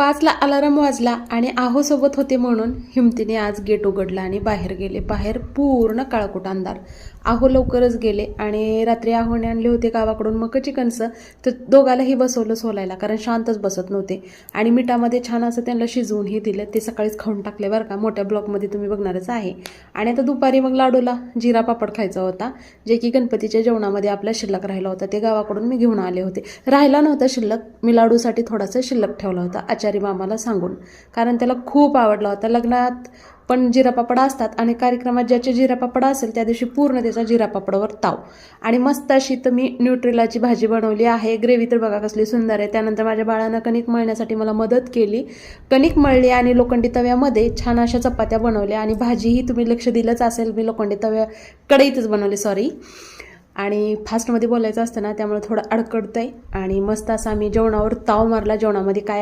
5ला alarm वाजला आणि आहो सोबत होते म्हणून हिमतीने आज गेट उघडला आणि बाहेर गेले. बाहेर पूर्ण काळाकुट अंधार. आहो लवकरच गेले आणि रात्री आहोने आणले होते गावाकडून मकाची कणसं, तर दोघालाही बसवलं सोलायला, कारण शांतच बसत नव्हते. आणि मिठामध्ये छान असं त्यांना शिजवूनही दिलं. ते सकाळीच खाऊन टाकले बरं का, मोठ्या ब्लॉकमध्ये तुम्ही बघणारच आहे. आणि आता दुपारी मग लाडूला जिरा पापड खायचा होता, जे की गणपतीच्या जेवणामध्ये आपला शिल्लक राहिला होता. ते गावाकडून मी घेऊन आले होते. राहिला नव्हता शिल्लक, मी लाडूसाठी थोडासा शिल्लक ठेवला होता आचारी मामाला सांगून, कारण त्याला खूप आवडला होता. लग्नात पण जिरापापड असतात आणि कार्यक्रमात ज्याचे जिरापापड असेल त्या दिवशी पूर्ण त्याचा जिरापापडावर ताव. आणि मस्त अशी तर मी न्यूट्रेलाची भाजी बनवली आहे. ग्रेव्ही तर बघा कसली सुंदर आहे. त्यानंतर माझ्या बाळानं कणिक मळण्यासाठी मला मदत केली. कणिक मळली आणि लोखंडी तव्यामध्ये छान अशा चपात्या बनवल्या. आणि भाजीही तुम्ही लक्ष दिलंच असेल, मी लोखंडी कढईतच बनवली, सॉरी. आणि फास्टमध्ये बोलायचं असतं ना, त्यामुळे थोडं अडकडतंय. आणि मस्त असा मी जेवणावर ताव मारला. जेवणामध्ये काय